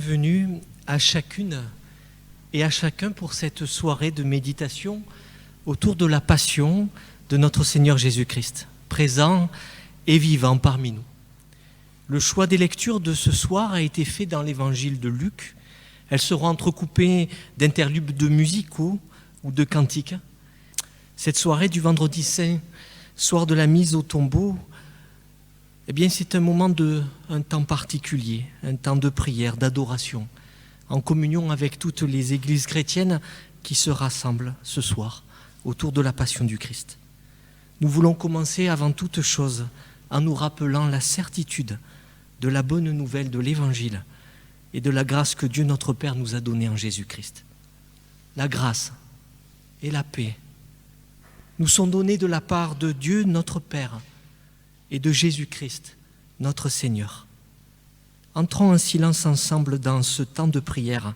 bienvenue à chacune et à chacun pour cette soirée de méditation autour de la passion de notre Seigneur Jésus-Christ, présent et vivant parmi nous. Le choix des lectures de ce soir a été fait dans l'évangile de Luc. Elles seront entrecoupées d'interludes musicaux ou de cantiques. Cette soirée du vendredi saint, soir de la mise au tombeau, eh bien, c'est un temps particulier, un temps de prière, d'adoration, en communion avec toutes les églises chrétiennes qui se rassemblent ce soir autour de la passion du Christ. Nous voulons commencer avant toute chose en nous rappelant la certitude de la bonne nouvelle de l'Évangile et de la grâce que Dieu notre Père nous a donnée en Jésus-Christ. La grâce et la paix nous sont données de la part de Dieu notre Père et de Jésus-Christ, notre Seigneur. Entrons en silence ensemble dans ce temps de prière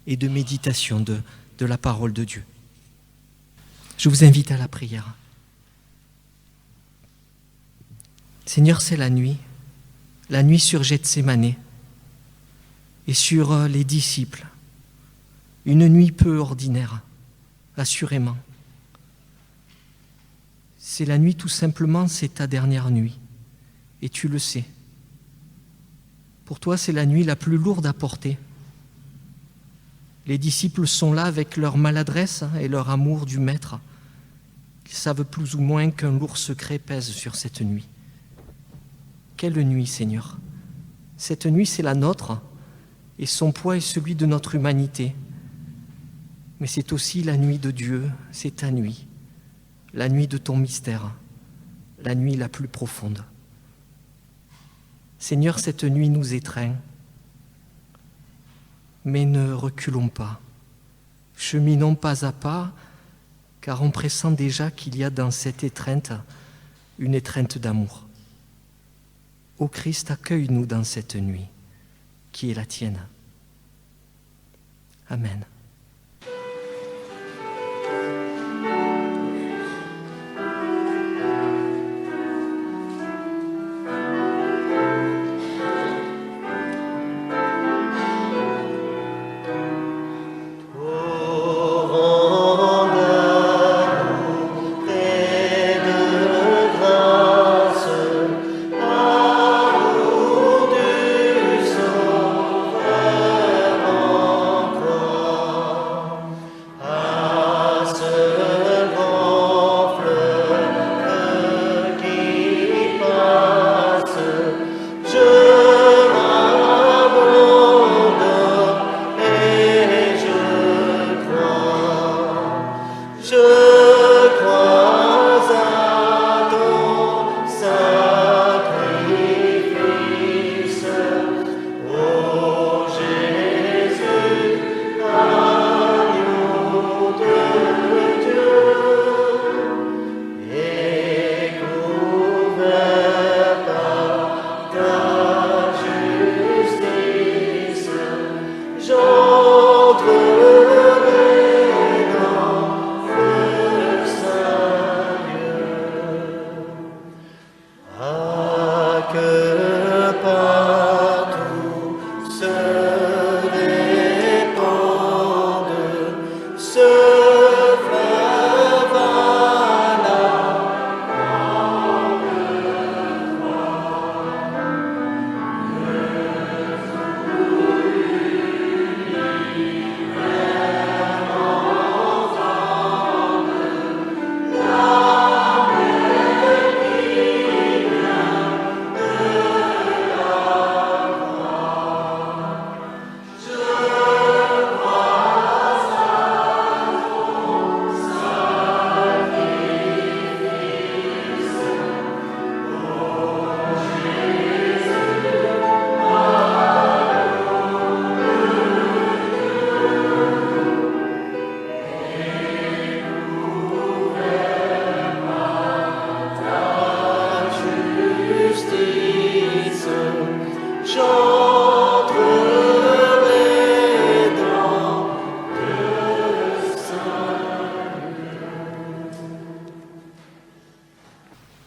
et de méditation de la parole de Dieu. Je vous invite à la prière. Seigneur, c'est la nuit sur Gethsémanée et sur les disciples. Une nuit peu ordinaire, assurément. C'est la nuit tout simplement, c'est ta dernière nuit. Et tu le sais. Pour toi, c'est la nuit la plus lourde à porter. Les disciples sont là avec leur maladresse et leur amour du Maître. Ils savent plus ou moins qu'un lourd secret pèse sur cette nuit. Quelle nuit, Seigneur! Cette nuit, c'est la nôtre, et son poids est celui de notre humanité. Mais c'est aussi la nuit de Dieu, c'est ta nuit. La nuit de ton mystère, la nuit la plus profonde. Seigneur, cette nuit nous étreint, mais ne reculons pas, cheminons pas à pas, car on pressent déjà qu'il y a dans cette étreinte une étreinte d'amour. Ô Christ, accueille-nous dans cette nuit qui est la tienne. Amen.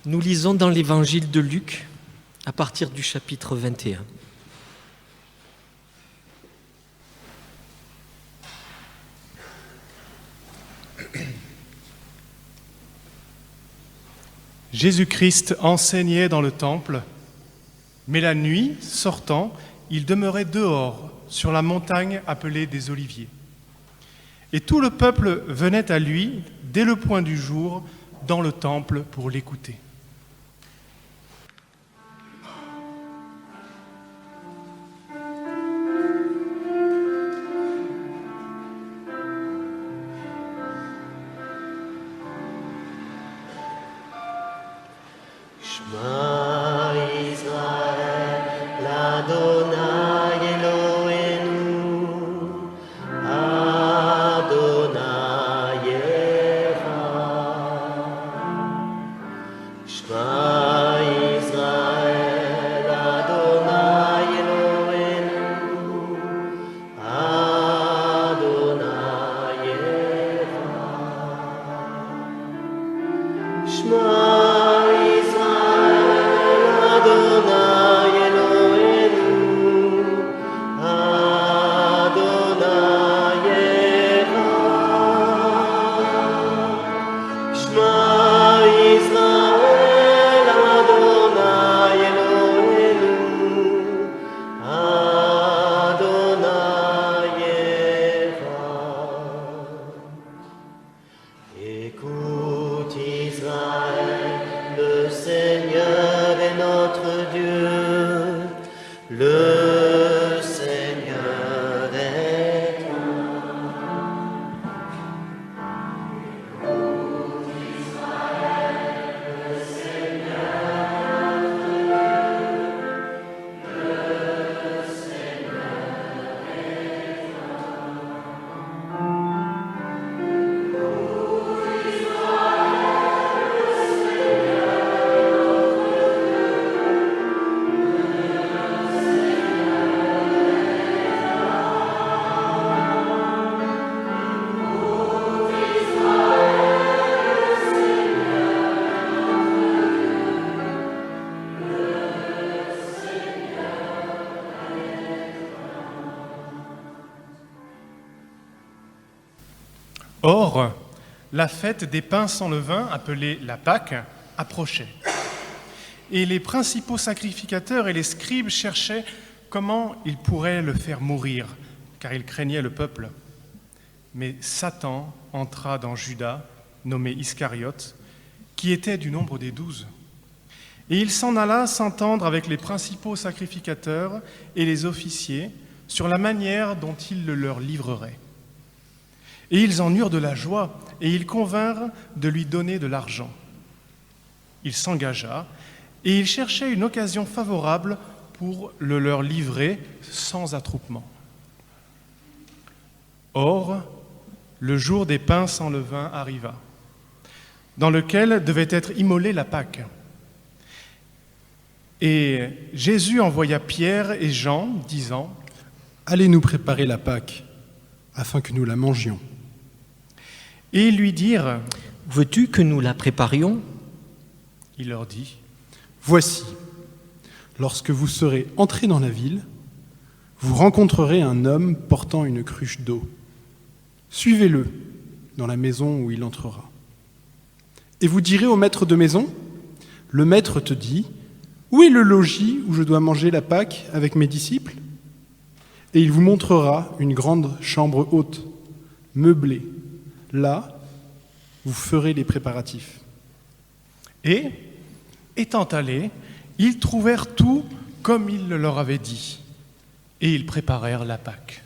Nous lisons dans l'évangile de Luc, à partir du chapitre 21. Jésus-Christ enseignait dans le temple, mais la nuit, sortant, il demeurait dehors, sur la montagne appelée des Oliviers. Et tout le peuple venait à lui, dès le point du jour, dans le temple pour l'écouter. Or, la fête des pains sans levain, appelée la Pâque, approchait. Et les principaux sacrificateurs et les scribes cherchaient comment ils pourraient le faire mourir, car ils craignaient le peuple. Mais Satan entra dans Judas, nommé Iscariote, qui était du nombre des 12. Et il s'en alla s'entendre avec les principaux sacrificateurs et les officiers sur la manière dont il le leur livrerait. Et ils en eurent de la joie, et ils convinrent de lui donner de l'argent. Il s'engagea, et il cherchait une occasion favorable pour le leur livrer sans attroupement. Or, le jour des pains sans levain arriva, dans lequel devait être immolée la Pâque. Et Jésus envoya Pierre et Jean, disant : « Allez nous préparer la Pâque, afin que nous la mangions. » Et ils lui dirent : « Veux-tu que nous la préparions ?» Il leur dit : « Voici, lorsque vous serez entrés dans la ville, vous rencontrerez un homme portant une cruche d'eau. Suivez-le dans la maison où il entrera. Et vous direz au maître de maison : le maître te dit : où est le logis où je dois manger la Pâque avec mes disciples ? Et il vous montrera une grande chambre haute, meublée. Là, vous ferez les préparatifs. » Et, étant allés, ils trouvèrent tout comme il le leur avait dit, et ils préparèrent la Pâque.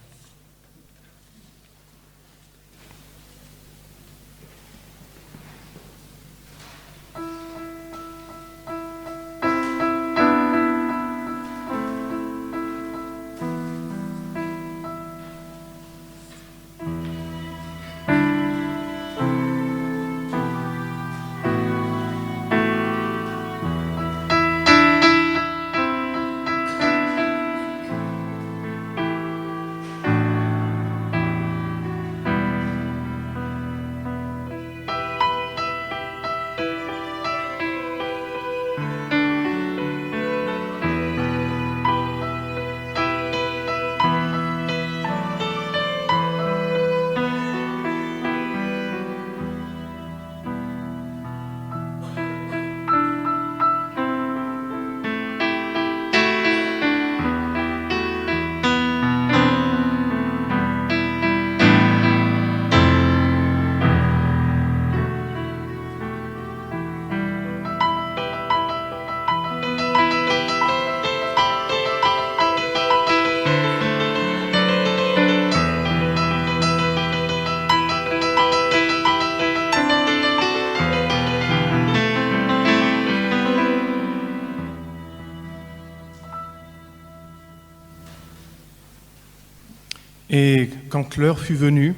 Et quand l'heure fut venue,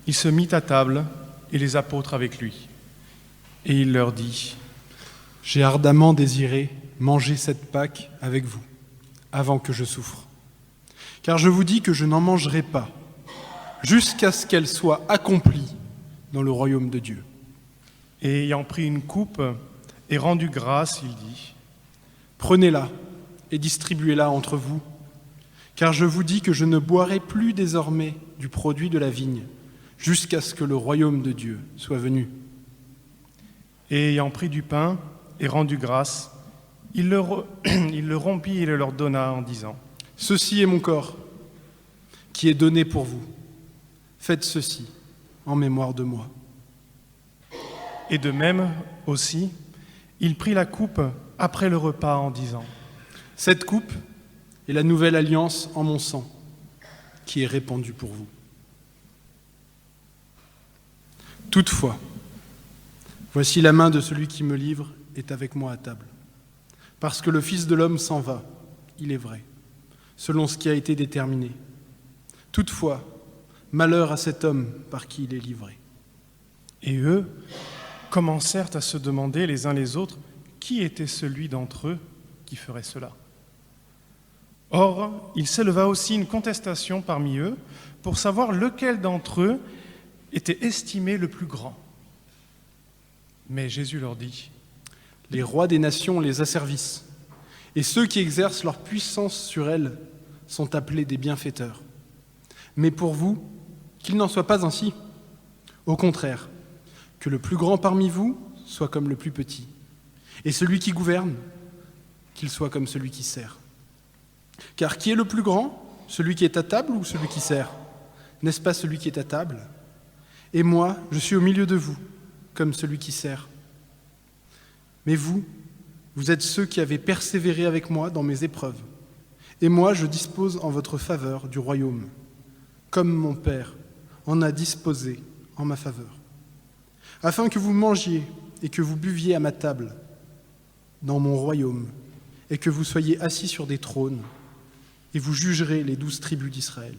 il se mit à table et les apôtres avec lui. Et il leur dit : J'ai ardemment désiré manger cette Pâque avec vous, avant que je souffre. Car je vous dis que je n'en mangerai pas, jusqu'à ce qu'elle soit accomplie dans le royaume de Dieu. Et ayant pris une coupe et rendu grâce, il dit : Prenez-la et distribuez-la entre vous, car je vous dis que je ne boirai plus désormais du produit de la vigne, jusqu'à ce que le royaume de Dieu soit venu. Et ayant pris du pain et rendu grâce, il le rompit et le leur donna en disant : Ceci est mon corps, qui est donné pour vous. Faites ceci en mémoire de moi. Et de même aussi, il prit la coupe après le repas en disant : Cette coupe est la nouvelle alliance en mon sang, qui est répandue pour vous. Toutefois, voici la main de celui qui me livre est avec moi à table. Parce que le Fils de l'homme s'en va, il est vrai, selon ce qui a été déterminé. Toutefois, malheur à cet homme par qui il est livré. Et eux commencèrent à se demander les uns les autres qui était celui d'entre eux qui ferait cela. Or, il s'éleva aussi une contestation parmi eux pour savoir lequel d'entre eux était estimé le plus grand. Mais Jésus leur dit : Les rois des nations les asservissent, et ceux qui exercent leur puissance sur elles sont appelés des bienfaiteurs. Mais pour vous, qu'il n'en soit pas ainsi. Au contraire, que le plus grand parmi vous soit comme le plus petit, et celui qui gouverne, qu'il soit comme celui qui sert. Car qui est le plus grand, celui qui est à table ou celui qui sert ? N'est-ce pas celui qui est à table ? Et moi, je suis au milieu de vous, comme celui qui sert. Mais vous, vous êtes ceux qui avez persévéré avec moi dans mes épreuves. Et moi, je dispose en votre faveur du royaume, comme mon Père en a disposé en ma faveur, afin que vous mangiez et que vous buviez à ma table dans mon royaume, et que vous soyez assis sur des trônes, et vous jugerez les 12 tribus d'Israël.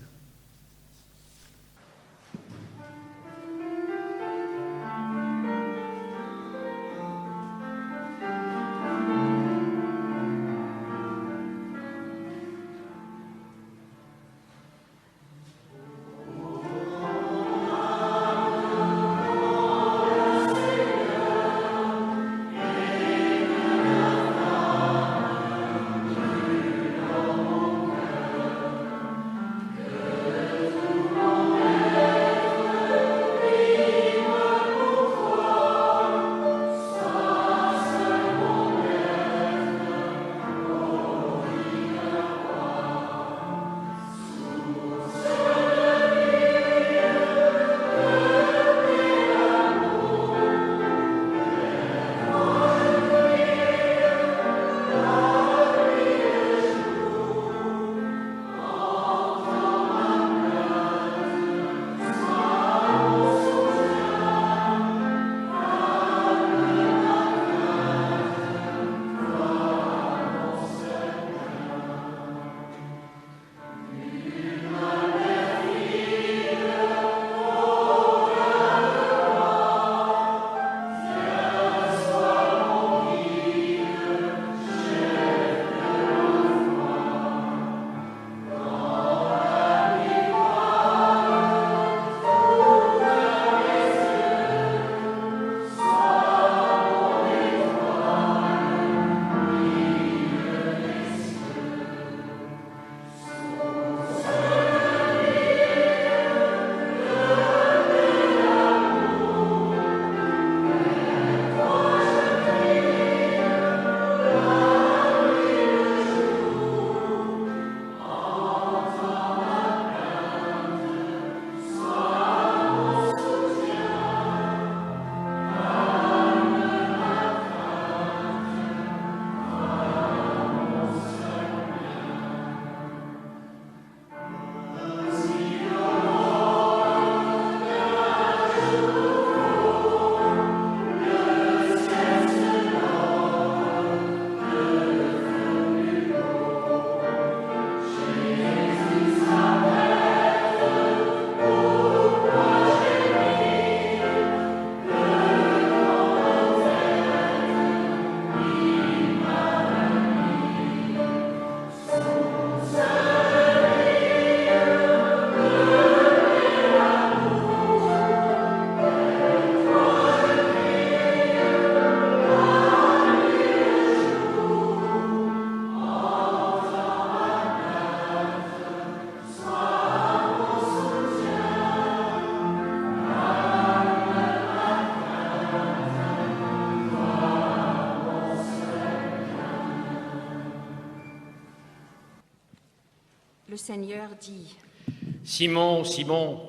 Le Seigneur dit, « Simon, Simon,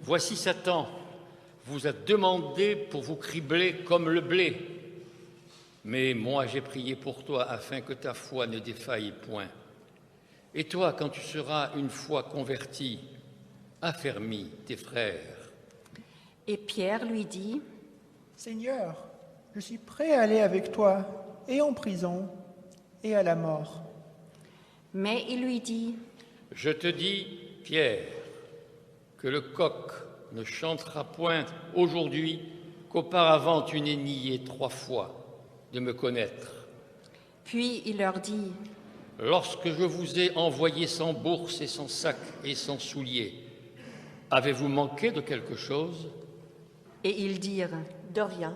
voici Satan vous a demandé pour vous cribler comme le blé. Mais moi j'ai prié pour toi afin que ta foi ne défaille point. Et toi, quand tu seras une fois converti, affermis tes frères. » Et Pierre lui dit, Seigneur, je suis prêt à aller avec toi, et en prison, et à la mort. mais il lui dit, Je te dis, Pierre, que le coq ne chantera point aujourd'hui qu'auparavant tu n'aies nié 3 fois de me connaître. puis il leur dit, Lorsque je vous ai envoyé sans bourse et sans sac et sans souliers, avez-vous manqué de quelque chose? et ils dirent, De rien.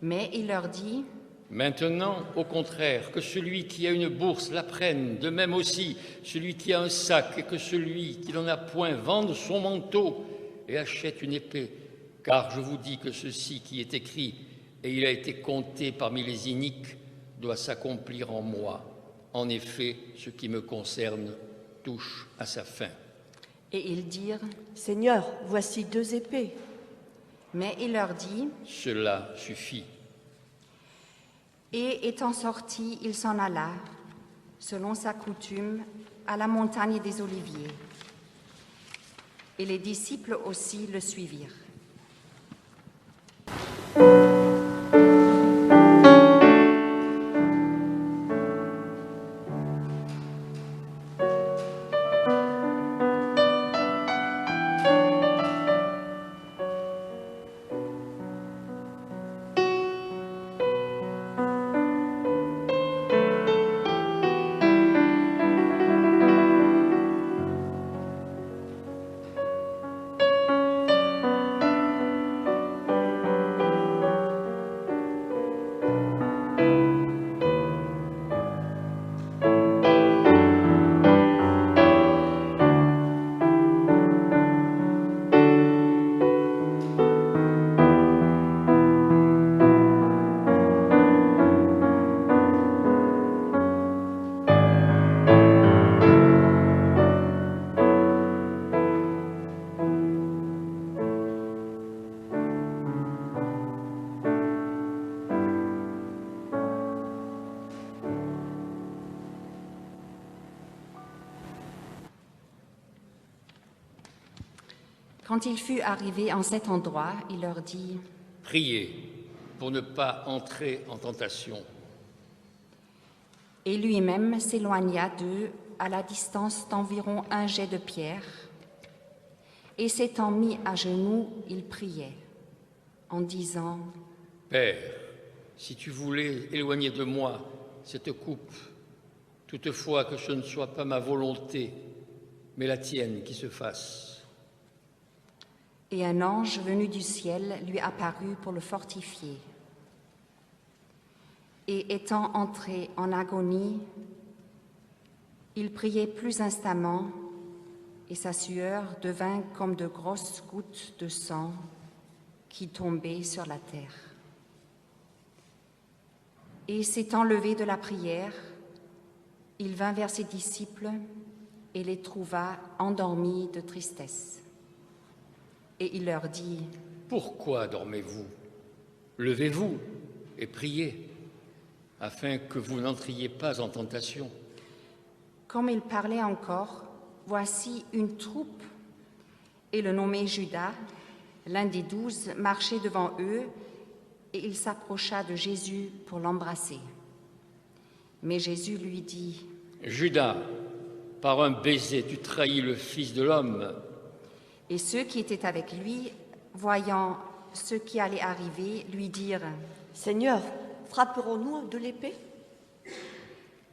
mais il leur dit, Maintenant, au contraire, que celui qui a une bourse la prenne, de même aussi celui qui a un sac, et que celui qui n'en a point vende son manteau et achète une épée. Car je vous dis que ceci qui est écrit, et il a été compté parmi les iniques, doit s'accomplir en moi. En effet, ce qui me concerne touche à sa fin. et ils dirent, Seigneur, voici 2 épées. mais il leur dit, Cela suffit. et étant sorti, il s'en alla, selon sa coutume, à la montagne des Oliviers. Et les disciples aussi le suivirent. Quand il fut arrivé en cet endroit, il leur dit, Priez pour ne pas entrer en tentation. et lui-même s'éloigna d'eux à la distance d'environ 1 jet de pierre, et s'étant mis à genoux, il priait, en disant, Père, si tu voulais éloigner de moi cette coupe, toutefois que ce ne soit pas ma volonté, mais la tienne qui se fasse. et un ange venu du ciel lui apparut pour le fortifier. Et étant entré en agonie, il priait plus instamment, et sa sueur devint comme de grosses gouttes de sang qui tombaient sur la terre. Et s'étant levé de la prière, il vint vers ses disciples et les trouva endormis de tristesse. Et il leur dit, Pourquoi dormez-vous? Levez-vous et priez, afin que vous n'entriez pas en tentation. comme il parlait encore, voici une troupe, et le nommé Judas, l'un des 12, marchait devant eux, et il s'approcha de Jésus pour l'embrasser. Mais Jésus lui dit, Judas, par un baiser, tu trahis le Fils de l'homme. et ceux qui étaient avec lui, voyant ce qui allait arriver, lui dirent, Seigneur, frapperons-nous de l'épée?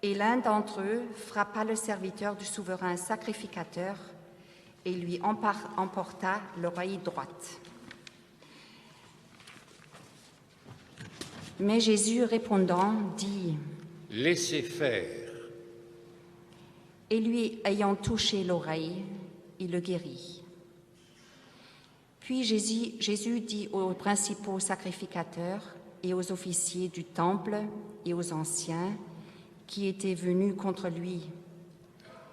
et l'un d'entre eux frappa le serviteur du souverain sacrificateur et lui emporta l'oreille droite. Mais Jésus répondant dit, Laissez faire. et lui ayant touché l'oreille, il le guérit. Puis Jésus dit aux principaux sacrificateurs et aux officiers du temple et aux anciens qui étaient venus contre lui,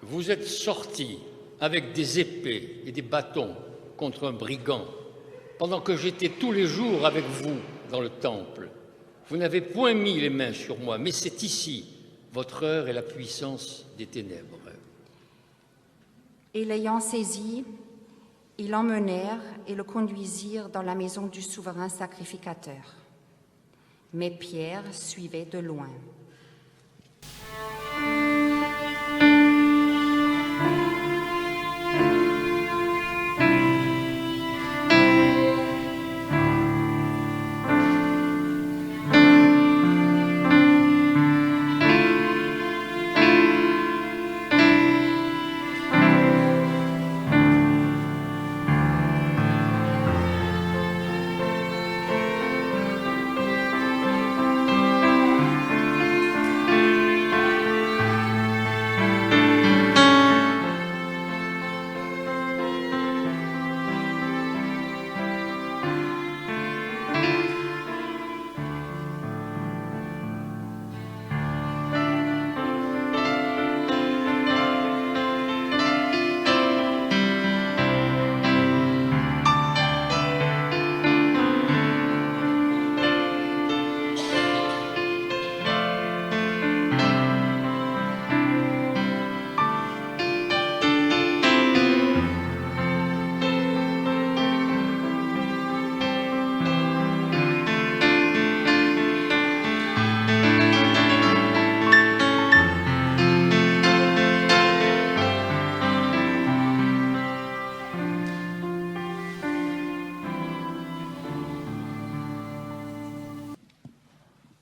Vous êtes sortis avec des épées et des bâtons contre un brigand, pendant que j'étais tous les jours avec vous dans le temple. Vous n'avez point mis les mains sur moi, mais c'est ici votre heure et la puissance des ténèbres. Et l'ayant saisi, ils l'emmenèrent et le conduisirent dans la maison du souverain sacrificateur. Mais Pierre suivait de loin.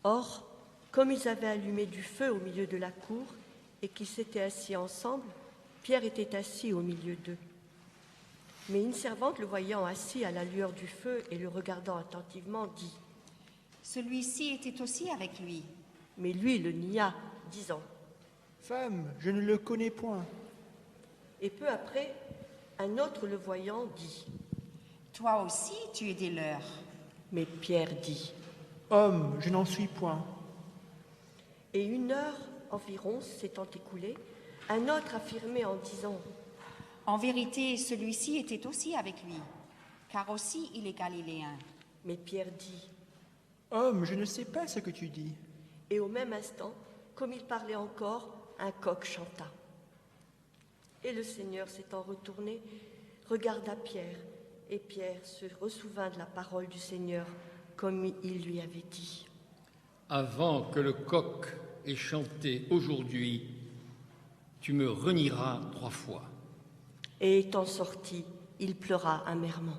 Or, comme ils avaient allumé du feu au milieu de la cour et qu'ils s'étaient assis ensemble, Pierre était assis au milieu d'eux. Mais une servante, le voyant assis à la lueur du feu et le regardant attentivement, dit : « Celui-ci était aussi avec lui. » Mais lui le nia, disant : « Femme, je ne le connais point. » Et peu après, un autre le voyant dit : « Toi aussi, tu es des leurs. » Mais Pierre dit : « Homme, je n'en suis point. » Et 1 heure environ s'étant écoulée, un autre affirmait en disant : « En vérité, celui-ci était aussi avec lui, car aussi il est galiléen. » Mais Pierre dit : « Homme, je ne sais pas ce que tu dis. » Et au même instant, comme il parlait encore, un coq chanta. Et le Seigneur, s'étant retourné, regarda Pierre, et Pierre se ressouvint de la parole du Seigneur, comme il lui avait dit. Avant que le coq ait chanté aujourd'hui, tu me renieras 3 fois. Et étant sorti, il pleura amèrement.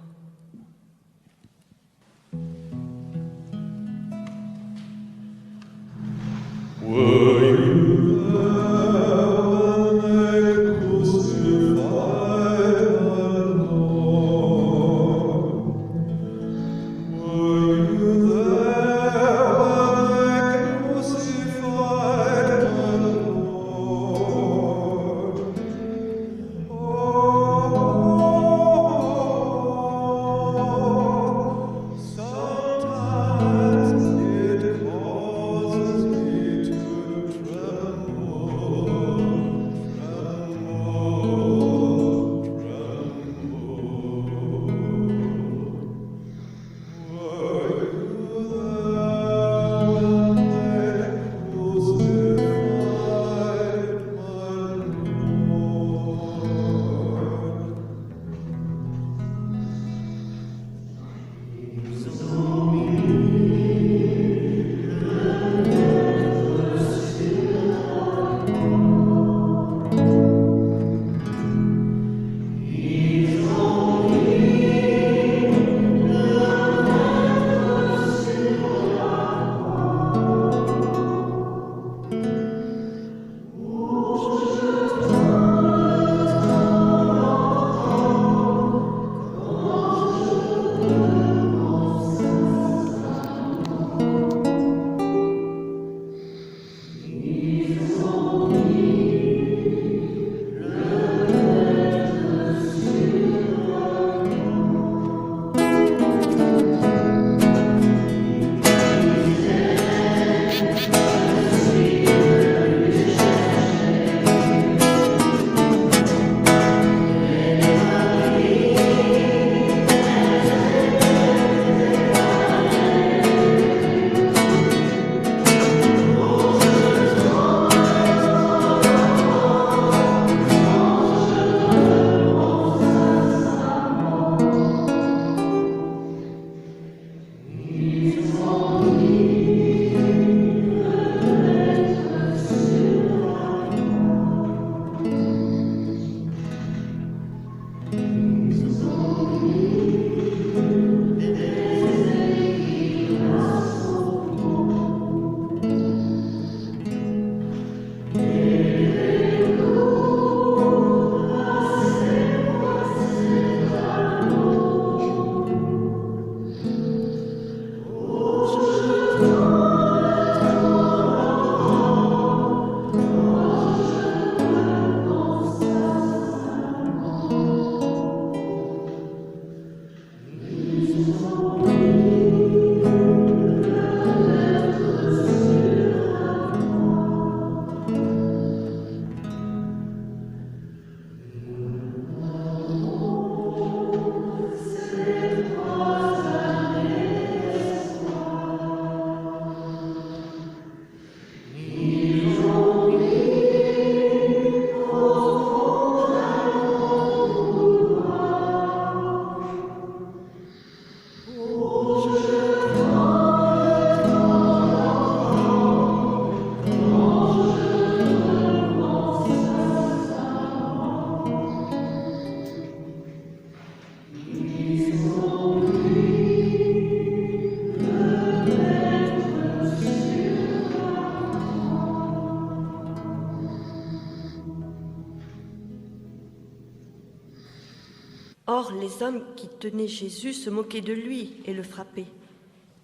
les hommes qui tenaient Jésus se moquaient de lui et le frappaient.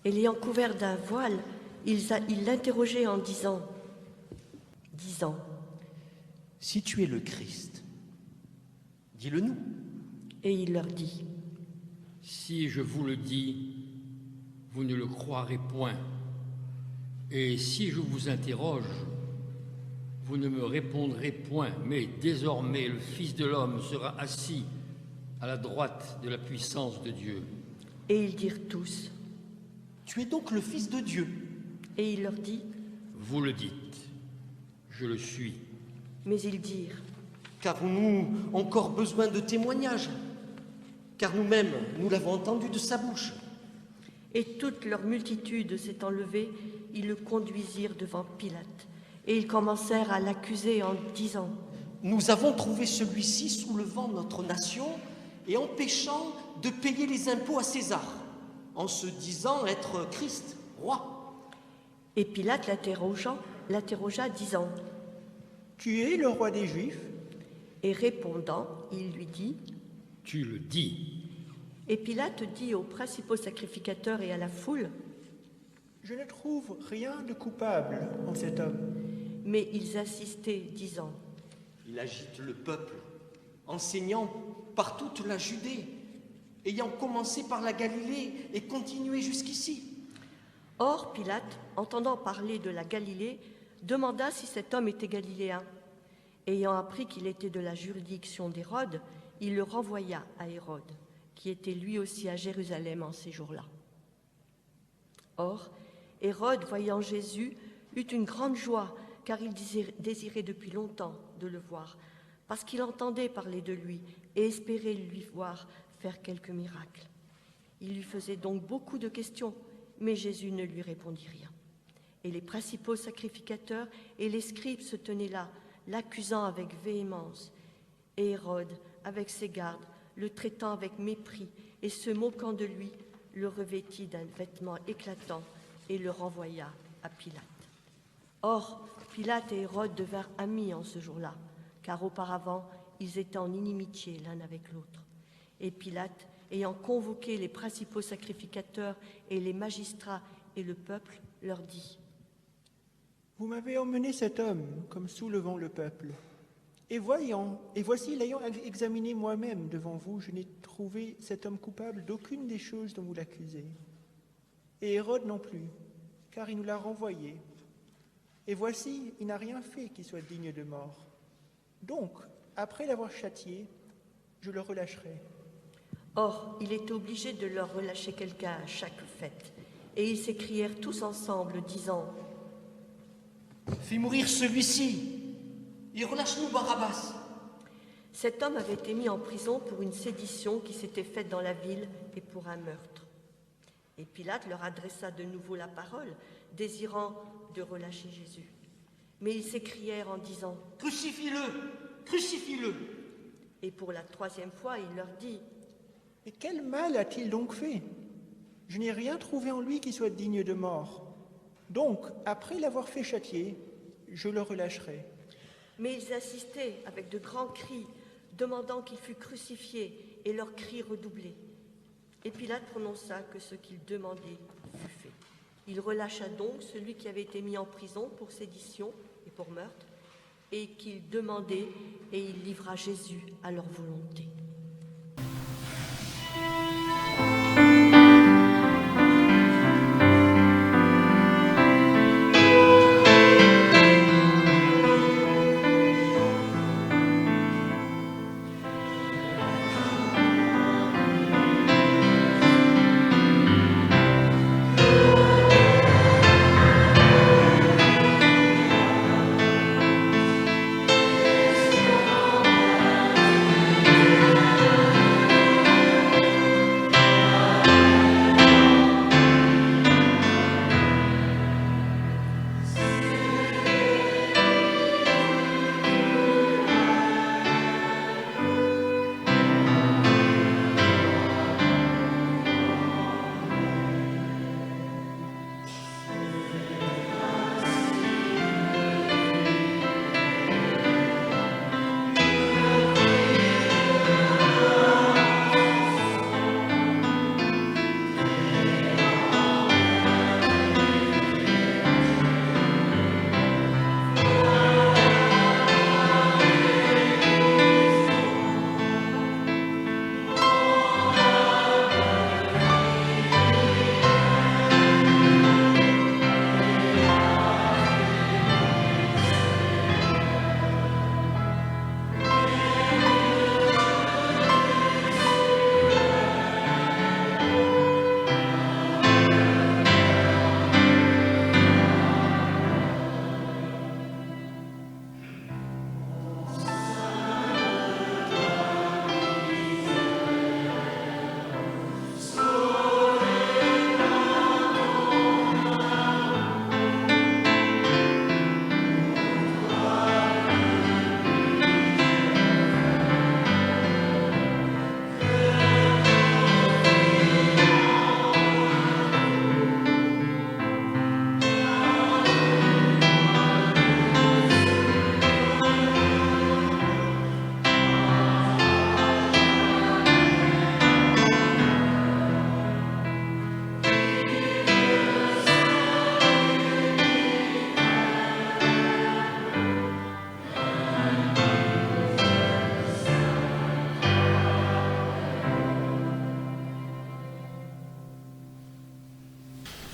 Et l'ayant couvert d'un voile, ils l'interrogeaient en disant « Si tu es le Christ, dis-le-nous. » Et il leur dit « Si je vous le dis, vous ne le croirez point. Et si je vous interroge, vous ne me répondrez point. Mais désormais, le Fils de l'homme sera assis à la droite de la puissance de Dieu. » Et ils dirent tous « Tu es donc le Fils de Dieu. » Et il leur dit « Vous le dites, je le suis. » Mais ils dirent « Car nous encore besoin de témoignages, car nous-mêmes, nous l'avons entendu de sa bouche. » Et toute leur multitude s'étant levée, ils le conduisirent devant Pilate. Et ils commencèrent à l'accuser en disant « Nous avons trouvé celui-ci soulevant notre nation et empêchant de payer les impôts à César, en se disant être Christ, roi. » Et Pilate l'interrogea, disant « Tu es le roi des Juifs ?» Et répondant, il lui dit « Tu le dis. » Et Pilate dit aux principaux sacrificateurs et à la foule « Je ne trouve rien de coupable en cet homme. » Mais ils insistaient, disant « Il agite le peuple, enseignant par toute la Judée, ayant commencé par la Galilée et continué jusqu'ici. » Or, Pilate, entendant parler de la Galilée, demanda si cet homme était galiléen. Ayant appris qu'il était de la juridiction d'Hérode, il le renvoya à Hérode, qui était lui aussi à Jérusalem en ces jours-là. Or, Hérode, voyant Jésus, eut une grande joie, car il désirait depuis longtemps de le voir, parce qu'il entendait parler de lui et espérait lui voir faire quelques miracles. Il lui faisait donc beaucoup de questions, mais Jésus ne lui répondit rien. Et les principaux sacrificateurs et les scribes se tenaient là, l'accusant avec véhémence. Et Hérode, avec ses gardes, le traitant avec mépris et se moquant de lui, le revêtit d'un vêtement éclatant et le renvoya à Pilate. Or, Pilate et Hérode devinrent amis en ce jour-là, car auparavant, ils étaient en inimitié l'un avec l'autre. Et Pilate, ayant convoqué les principaux sacrificateurs et les magistrats et le peuple, leur dit « Vous m'avez emmené cet homme comme soulevant le peuple. Et voici, l'ayant examiné moi-même devant vous, je n'ai trouvé cet homme coupable d'aucune des choses dont vous l'accusez. Et Hérode non plus, car il nous l'a renvoyé. Et voici, il n'a rien fait qui soit digne de mort. Donc, après l'avoir châtié, je le relâcherai. » Or, il était obligé de leur relâcher quelqu'un à chaque fête. Et ils s'écrièrent tous ensemble, disant « Fais mourir celui-ci et relâche-nous Barabbas. » Cet homme avait été mis en prison pour une sédition qui s'était faite dans la ville et pour un meurtre. Et Pilate leur adressa de nouveau la parole, désirant de relâcher Jésus. Mais ils s'écrièrent en disant « Crucifie-le, crucifie-le » Et pour la troisième fois, il leur dit « Et quel mal a-t-il donc fait? Je n'ai rien trouvé en lui qui soit digne de mort. Donc, après l'avoir fait châtier, je le relâcherai. » Mais ils insistaient avec de grands cris, demandant qu'il fût crucifié, et leurs cris redoublaient. Et Pilate prononça que ce qu'il demandait fut fait. Il relâcha donc celui qui avait été mis en prison pour sédition et pour meurtre, et qu'il demandait, et il livra Jésus à leur volonté.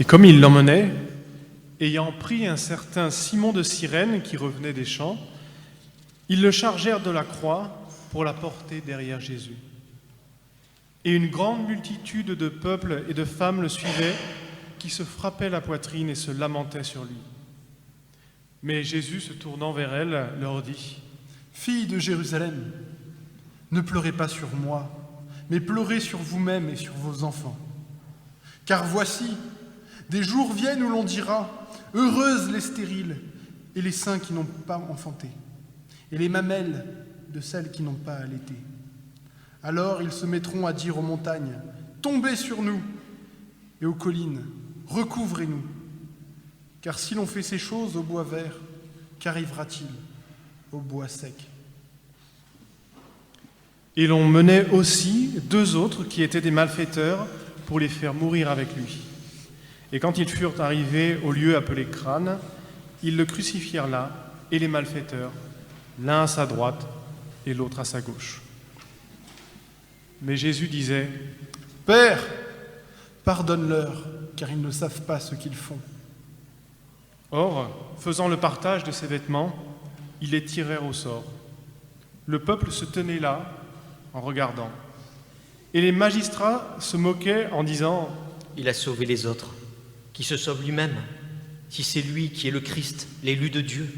Et comme il l'emmenait, ayant pris un certain Simon de Cyrène qui revenait des champs, ils le chargèrent de la croix pour la porter derrière Jésus. Et une grande multitude de peuples et de femmes le suivaient, qui se frappaient la poitrine et se lamentaient sur lui. Mais Jésus, se tournant vers elles, leur dit : « Filles de Jérusalem, ne pleurez pas sur moi, mais pleurez sur vous-même et sur vos enfants. Car voici, des jours viennent où l'on dira : heureuses les stériles et les seins qui n'ont pas enfanté, et les mamelles de celles qui n'ont pas allaité. Alors ils se mettront à dire aux montagnes : tombez sur nous, et aux collines : recouvrez-nous. Car si l'on fait ces choses au bois vert, qu'arrivera-t-il au bois sec ? Et l'on menait aussi 2 autres qui étaient des malfaiteurs pour les faire mourir avec lui. Et quand ils furent arrivés au lieu appelé Crâne, ils le crucifièrent là, et les malfaiteurs, l'un à sa droite et l'autre à sa gauche. Mais Jésus disait : « Père, pardonne-leur, car ils ne savent pas ce qu'ils font. » Or, faisant le partage de ses vêtements, ils les tirèrent au sort. Le peuple se tenait là, en regardant. Et les magistrats se moquaient en disant : « Il a sauvé les autres, qui se sauve lui-même, si c'est lui qui est le Christ, l'élu de Dieu. »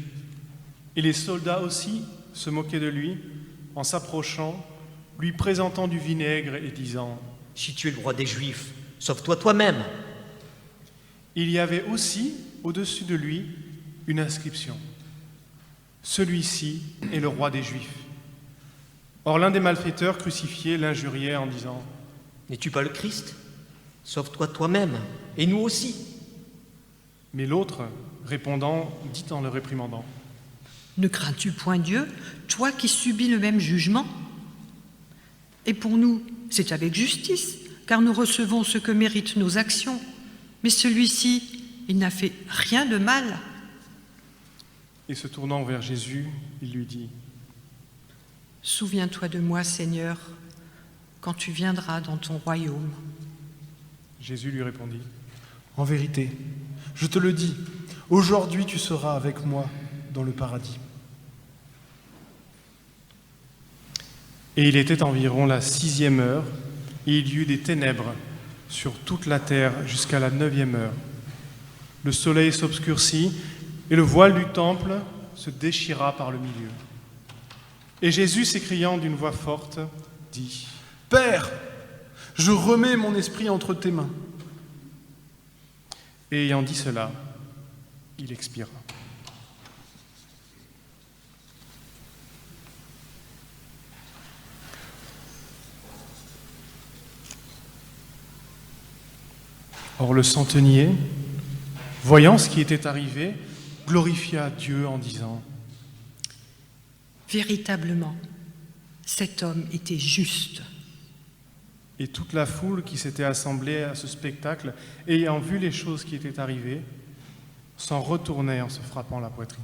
Et les soldats aussi se moquaient de lui, en s'approchant, lui présentant du vinaigre et disant : « Si tu es le roi des Juifs, sauve-toi toi-même. » Il y avait aussi, au-dessus de lui, une inscription : « Celui-ci est le roi des Juifs. » Or l'un des malfaiteurs crucifiés l'injuriait en disant : « N'es-tu pas le Christ ? Sauve-toi toi-même, et nous aussi. » Mais l'autre, répondant, dit en le réprimandant : « Ne crains-tu point Dieu, toi qui subis le même jugement ? Et pour nous, c'est avec justice, car nous recevons ce que méritent nos actions. Mais celui-ci, il n'a fait rien de mal. » Et se tournant vers Jésus, il lui dit : « Souviens-toi de moi, Seigneur, quand tu viendras dans ton royaume. » Jésus lui répondit : « En vérité, je te le dis, aujourd'hui tu seras avec moi dans le paradis. » Et il était environ la 6e heure, et il y eut des ténèbres sur toute la terre jusqu'à la 9e heure. Le soleil s'obscurcit, et le voile du temple se déchira par le milieu. Et Jésus, s'écriant d'une voix forte, dit : « Père, je remets mon esprit entre tes mains. » Et ayant dit cela, il expira. Or le centenier, voyant ce qui était arrivé, glorifia Dieu en disant : « Véritablement, cet homme était juste. » Et toute la foule qui s'était assemblée à ce spectacle, ayant vu les choses qui étaient arrivées, s'en retournait en se frappant la poitrine.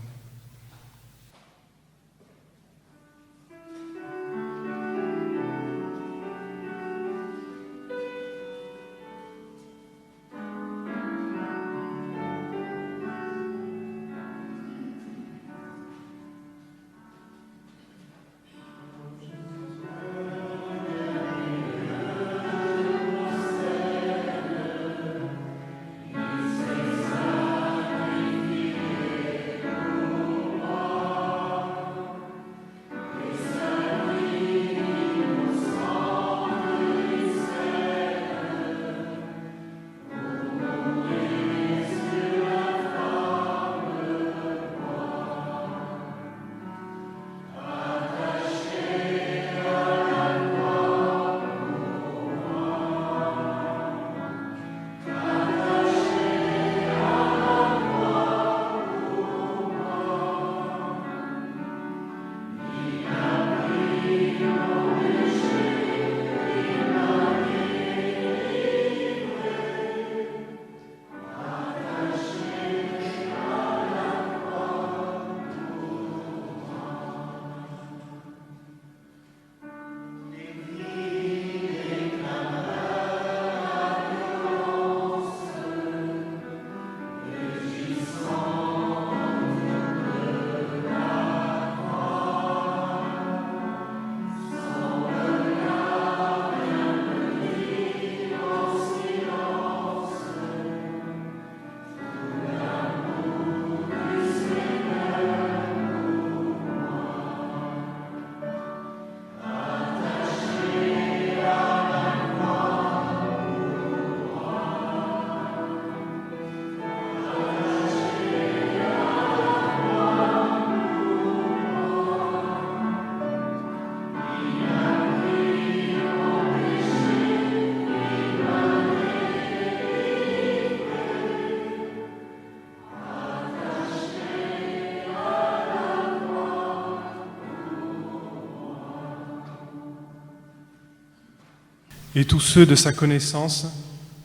Et tous ceux de sa connaissance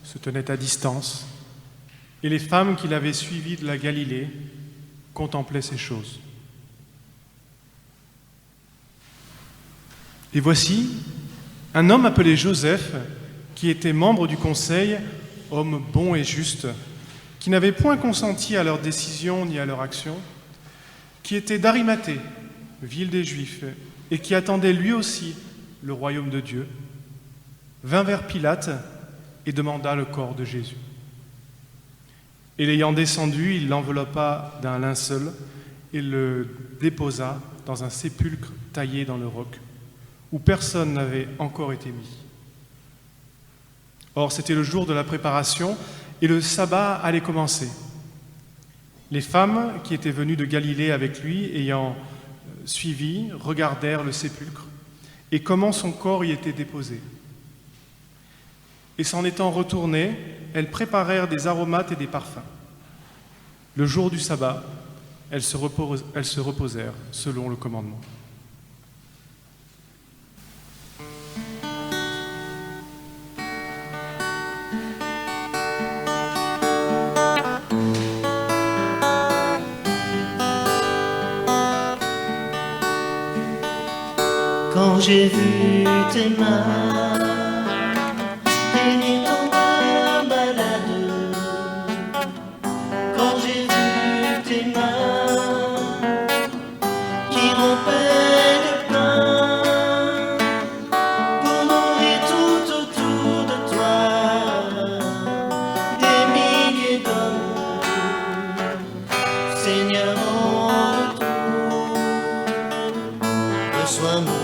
se tenaient à distance, et les femmes qui l'avaient suivi de la Galilée contemplaient ces choses. Et voici un homme appelé Joseph, qui était membre du conseil, homme bon et juste, qui n'avait point consenti à leur décision ni à leur action, qui était d'Arimathée, ville des Juifs, et qui attendait lui aussi le royaume de Dieu, vint vers Pilate et demanda le corps de Jésus. Et l'ayant descendu, il l'enveloppa d'un linceul et le déposa dans un sépulcre taillé dans le roc, où personne n'avait encore été mis. Or, c'était le jour de la préparation et le sabbat allait commencer. Les femmes qui étaient venues de Galilée avec lui, ayant suivi, regardèrent le sépulcre et comment son corps y était déposé. Et s'en étant retournées, elles préparèrent des aromates et des parfums. Le jour du sabbat, elles se reposèrent selon le commandement. Quand j'ai vu tes mains guérir ton âme malade, quand j'ai vu tes mains qui rompaient le pain pour nourrir tout autour de toi des milliers d'hommes, Seigneur en retour, reçois mon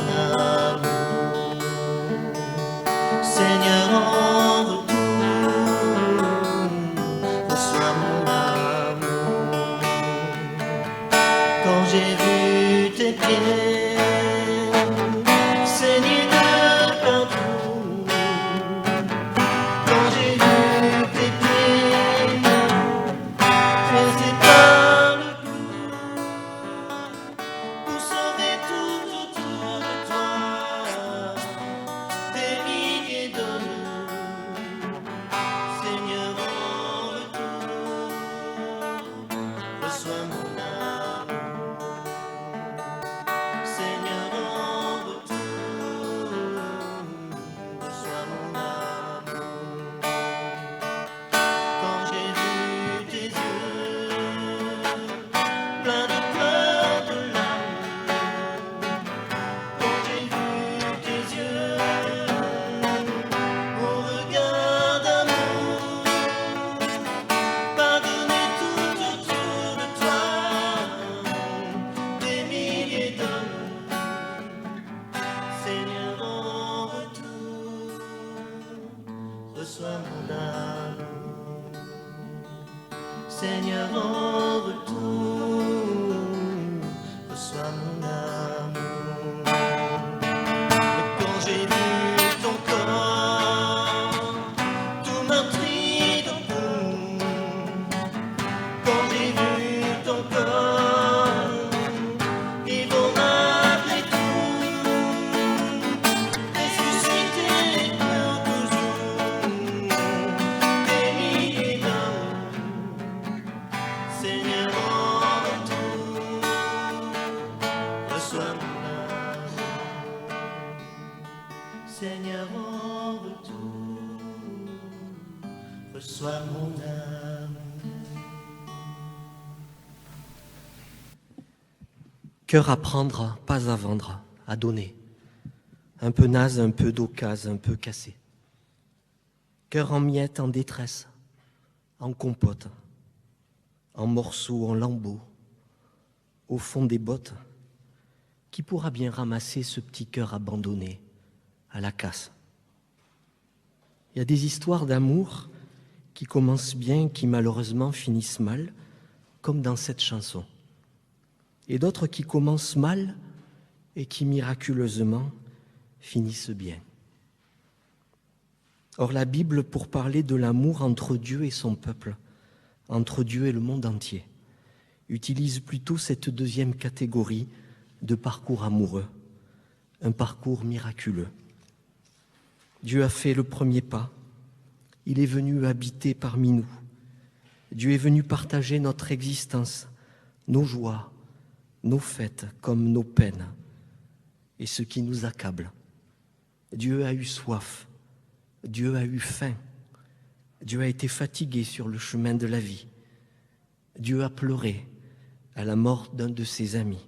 Seigneur en retour, reçois mon amour. Quand j'ai vu tes pieds saigner de partout, quand j'ai vu tes pieds percés par le clou pour sauver tout autour de toi des milliers d'hommes, Seigneur en retour, reçois mon amour. Seigneur en retour, reçois mon amour. Quand j'ai vu tes yeux pleins de pleurs, de larmes, quand j'ai vu tes yeux au regard d'amour, pardonner tout autour de toi des milliers d'hommes, Seigneur en retour, reçois mon amour. Seigneur en retour, reçois mon amour. Et quand j'ai vu ton corps tout meurtri de boue, quand j'ai vu ton corps vivant malgré tout, ressuscité pour toujours des milliers d'hommes, Seigneur en retour, reçois mon amour. Seigneur en retour, reçois mon amour. Cœur à prendre, pas à vendre, à donner. Un peu naze, un peu d'occasion, un peu cassé. Cœur en miettes, en détresse, en compote, en morceaux, en lambeaux, au fond des bottes. Qui pourra bien ramasser ce petit cœur abandonné à la casse? Il y a des histoires d'amour qui commencent bien, qui malheureusement finissent mal, comme dans cette chanson. Et d'autres qui commencent mal et qui miraculeusement finissent bien. Or la Bible, pour parler de l'amour entre Dieu et son peuple, entre Dieu et le monde entier, utilise plutôt cette deuxième catégorie de parcours amoureux, un parcours miraculeux. Dieu a fait le premier pas. Il est venu habiter parmi nous. Dieu est venu partager notre existence, nos joies, nos fêtes comme nos peines et ce qui nous accable. Dieu a eu soif, Dieu a eu faim, Dieu a été fatigué sur le chemin de la vie. Dieu a pleuré à la mort d'un de ses amis.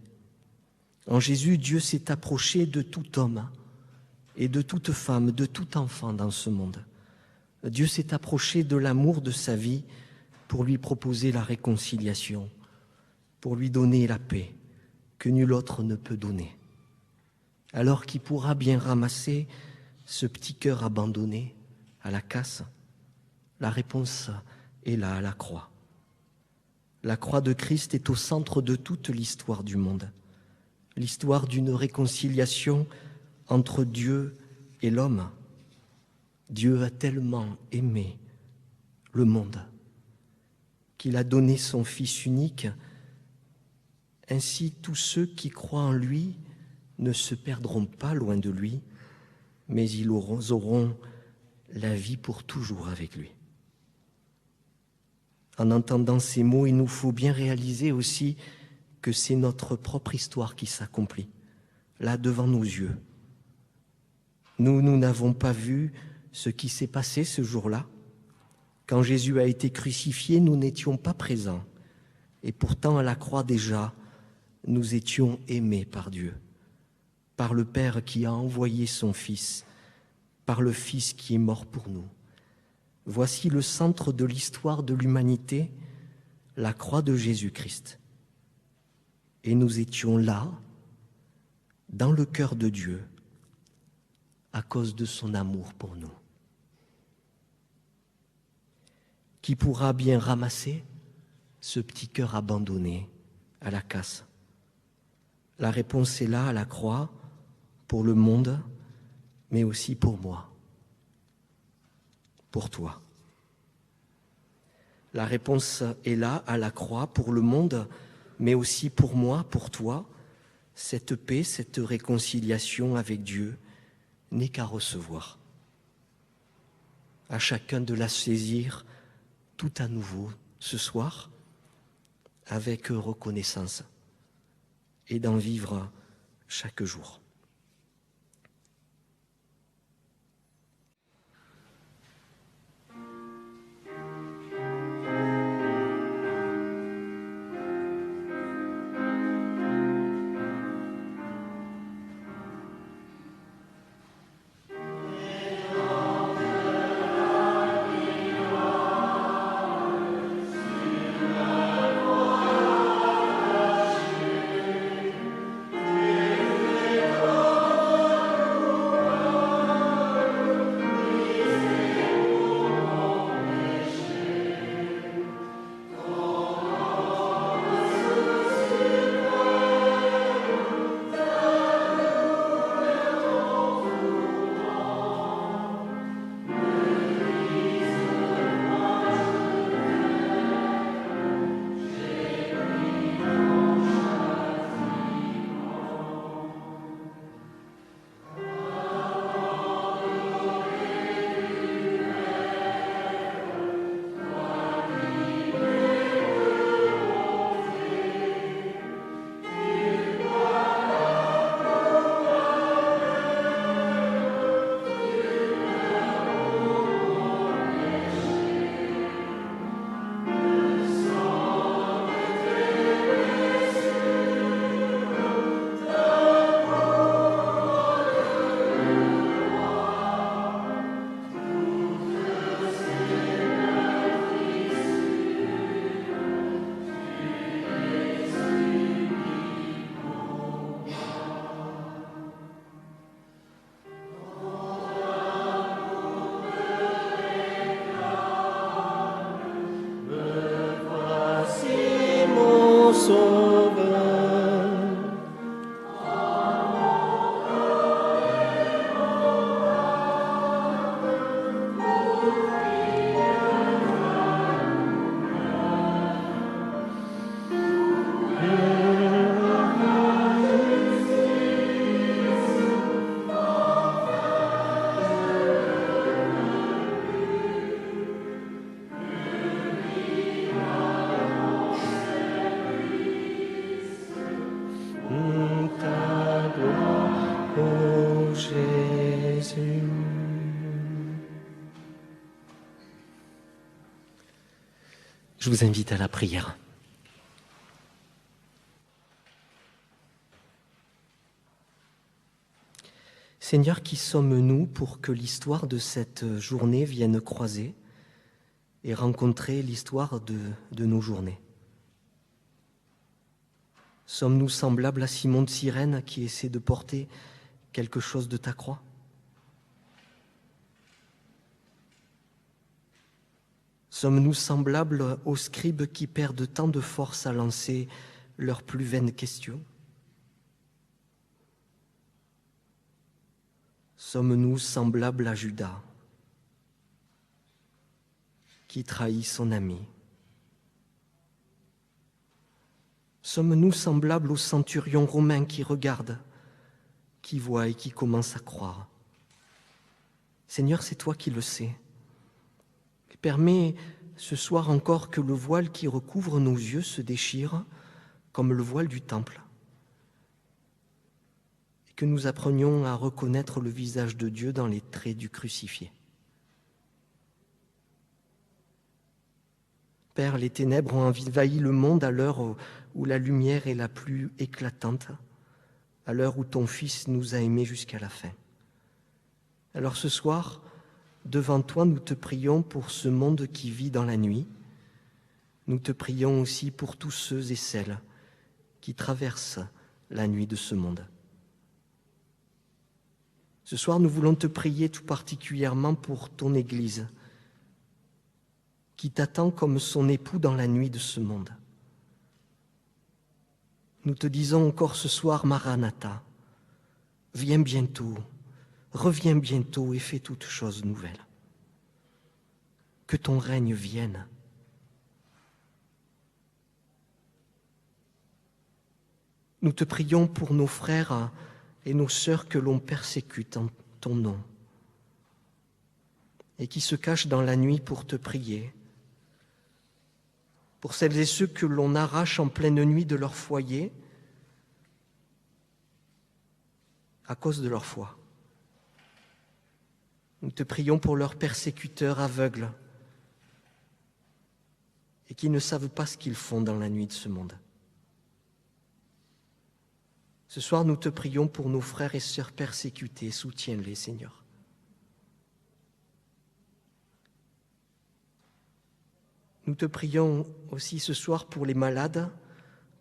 En Jésus, Dieu s'est approché de tout homme et de toute femme, de tout enfant dans ce monde. Dieu s'est approché de l'amour de sa vie pour lui proposer la réconciliation, pour lui donner la paix que nul autre ne peut donner. Alors qui pourra bien ramasser ce petit cœur abandonné à la casse? La réponse est là, à la croix. La croix de Christ est au centre de toute l'histoire du monde, l'histoire d'une réconciliation entre Dieu et l'homme. Dieu a tellement aimé le monde qu'il a donné son Fils unique. Ainsi, tous ceux qui croient en lui ne se perdront pas loin de lui, mais ils auront la vie pour toujours avec lui. En entendant ces mots, il nous faut bien réaliser aussi que c'est notre propre histoire qui s'accomplit, là devant nos yeux. Nous n'avons pas vu ce qui s'est passé ce jour-là. Quand Jésus a été crucifié, nous n'étions pas présents. Et pourtant, à la croix déjà, nous étions aimés par Dieu, par le Père qui a envoyé son Fils, par le Fils qui est mort pour nous. Voici le centre de l'histoire de l'humanité, la croix de Jésus-Christ. Et nous étions là, dans le cœur de Dieu, à cause de son amour pour nous. Qui pourra bien ramasser ce petit cœur abandonné à la casse? La réponse est là, à la croix, pour le monde, mais aussi pour moi, pour toi. La réponse est là, à la croix, pour le monde, mais aussi pour moi, pour toi. Cette paix, cette réconciliation avec Dieu n'est qu'à recevoir. À chacun de la saisir tout à nouveau ce soir, avec reconnaissance, et d'en vivre chaque jour. Amen. Je vous invite à la prière. Seigneur, qui sommes-nous pour que l'histoire de cette journée vienne croiser et rencontrer l'histoire de nos journées? Sommes-nous semblables à Simon de Cyrène qui essaie de porter quelque chose de ta croix? Sommes-nous semblables aux scribes qui perdent tant de force à lancer leurs plus vaines questions? Sommes-nous semblables à Judas qui trahit son ami? Sommes-nous semblables au centurion romain qui regarde, qui voit et qui commence à croire? Seigneur, c'est toi qui le sais. Permets ce soir encore que le voile qui recouvre nos yeux se déchire comme le voile du temple et que nous apprenions à reconnaître le visage de Dieu dans les traits du crucifié. Père, les ténèbres ont envahi le monde à l'heure où la lumière est la plus éclatante, à l'heure où ton Fils nous a aimés jusqu'à la fin. Alors ce soir, devant toi, nous te prions pour ce monde qui vit dans la nuit. Nous te prions aussi pour tous ceux et celles qui traversent la nuit de ce monde. Ce soir, nous voulons te prier tout particulièrement pour ton Église, qui t'attend comme son époux dans la nuit de ce monde. Nous te disons encore ce soir, Maranatha, viens bientôt. Reviens bientôt et fais toutes choses nouvelles. Que ton règne vienne. Nous te prions pour nos frères et nos sœurs que l'on persécute en ton nom et qui se cachent dans la nuit pour te prier. Pour celles et ceux que l'on arrache en pleine nuit de leur foyer à cause de leur foi. Nous te prions pour leurs persécuteurs aveugles et qui ne savent pas ce qu'ils font dans la nuit de ce monde. Ce soir, nous te prions pour nos frères et sœurs persécutés. Soutiens-les, Seigneur. Nous te prions aussi ce soir pour les malades,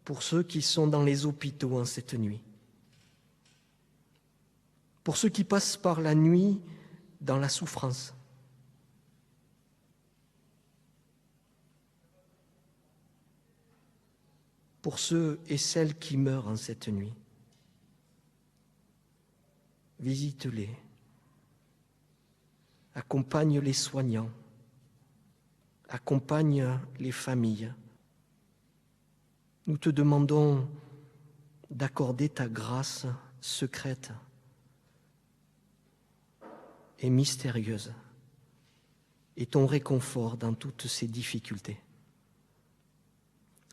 pour ceux qui sont dans les hôpitaux en cette nuit, pour ceux qui passent par la nuit dans la souffrance. Pour ceux et celles qui meurent en cette nuit. Visite-les. Accompagne les soignants. Accompagne les familles. Nous te demandons d'accorder ta grâce secrète et mystérieuse et ton réconfort dans toutes ces difficultés.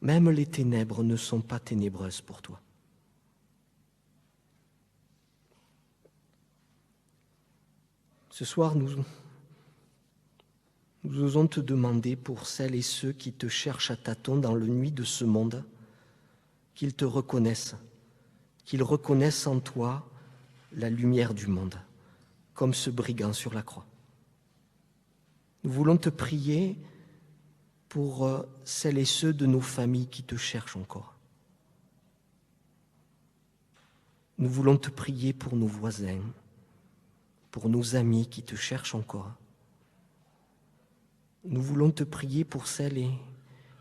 Même les ténèbres ne sont pas ténébreuses pour toi. Ce soir, nous osons te demander pour celles et ceux qui te cherchent à tâtons dans la nuit de ce monde, qu'ils te reconnaissent, qu'ils reconnaissent en toi la lumière du monde, comme ce brigand sur la croix. Nous voulons te prier pour celles et ceux de nos familles qui te cherchent encore. Nous voulons te prier pour nos voisins, pour nos amis qui te cherchent encore. Nous voulons te prier pour celles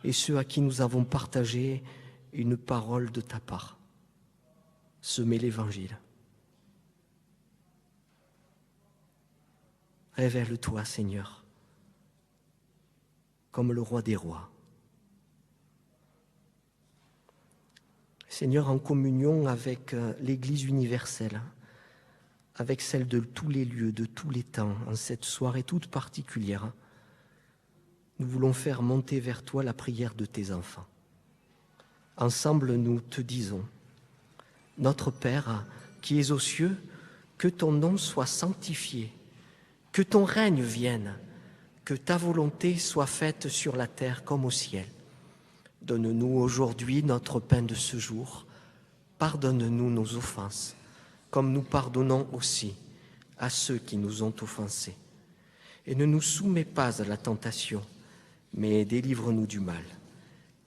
et ceux à qui nous avons partagé une parole de ta part. Semer l'Évangile. Révèle-toi, Seigneur, comme le roi des rois. Seigneur, en communion avec l'Église universelle, avec celle de tous les lieux, de tous les temps, en cette soirée toute particulière, nous voulons faire monter vers toi la prière de tes enfants. Ensemble, nous te disons, notre Père qui es aux cieux, que ton nom soit sanctifié, que ton règne vienne, que ta volonté soit faite sur la terre comme au ciel. Donne-nous aujourd'hui notre pain de ce jour. Pardonne-nous nos offenses, comme nous pardonnons aussi à ceux qui nous ont offensés. Et ne nous soumets pas à la tentation, mais délivre-nous du mal.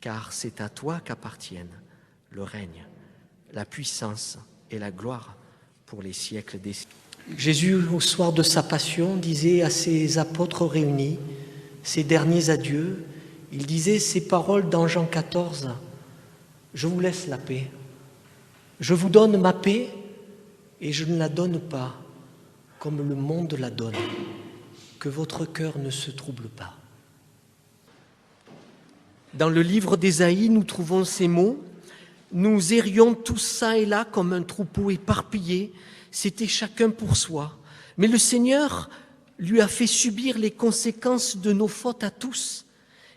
Car c'est à toi qu'appartiennent le règne, la puissance et la gloire pour les siècles des siècles. Jésus, au soir de sa passion, disait à ses apôtres réunis, ses derniers adieux, il disait ces paroles dans Jean 14, « Je vous laisse la paix. Je vous donne ma paix et je ne la donne pas comme le monde la donne. Que votre cœur ne se trouble pas. » Dans le livre d'Ésaïe, nous trouvons ces mots. Nous errions tous ça et là comme un troupeau éparpillé. C'était chacun pour soi. Mais le Seigneur lui a fait subir les conséquences de nos fautes à tous.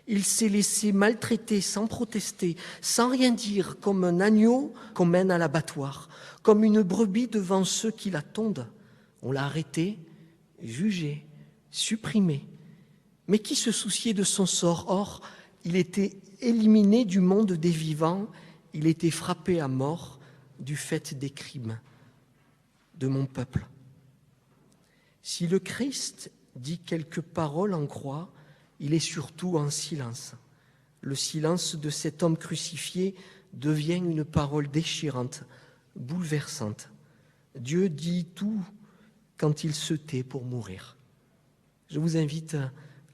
Il s'est laissé maltraiter sans protester, sans rien dire, comme un agneau qu'on mène à l'abattoir, comme une brebis devant ceux qui la tondent. On l'a arrêté, jugé, supprimé. Mais qui se souciait de son sort? Or, il était éliminé du monde des vivants, il était frappé à mort du fait des crimes de mon peuple. Si le Christ dit quelques paroles en croix, il est surtout en silence. Le silence de cet homme crucifié devient une parole déchirante, bouleversante. Dieu dit tout quand il se tait pour mourir. Je vous invite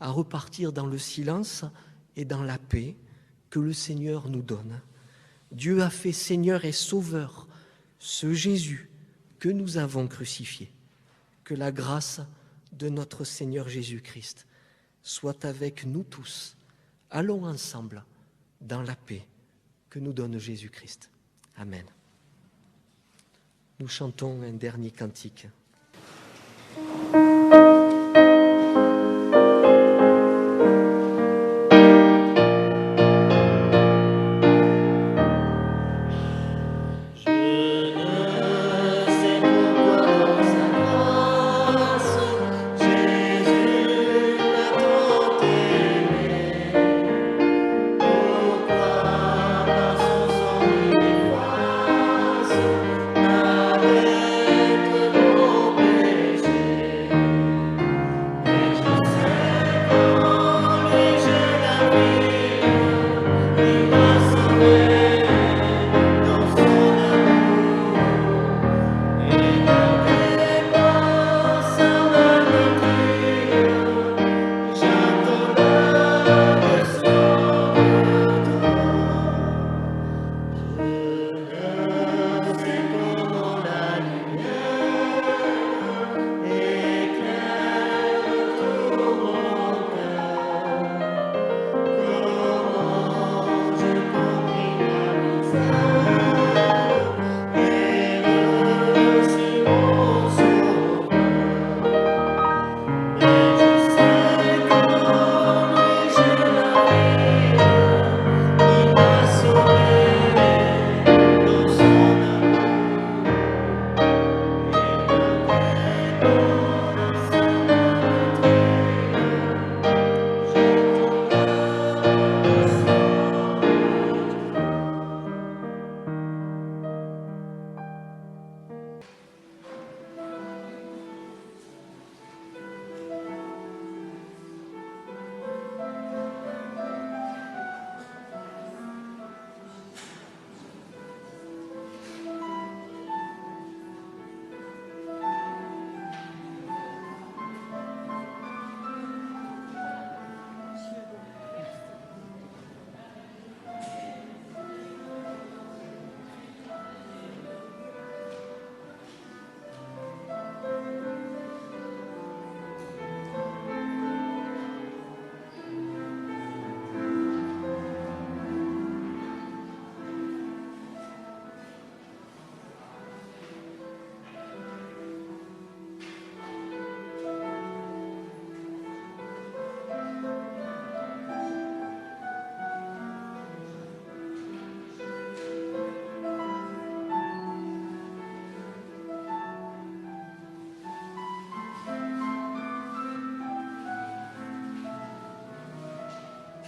à repartir dans le silence et dans la paix que le Seigneur nous donne. Dieu a fait Seigneur et Sauveur ce Jésus que nous avons crucifié. Que la grâce de notre Seigneur Jésus-Christ soit avec nous tous. Allons ensemble dans la paix que nous donne Jésus-Christ. Amen. Nous chantons un dernier cantique.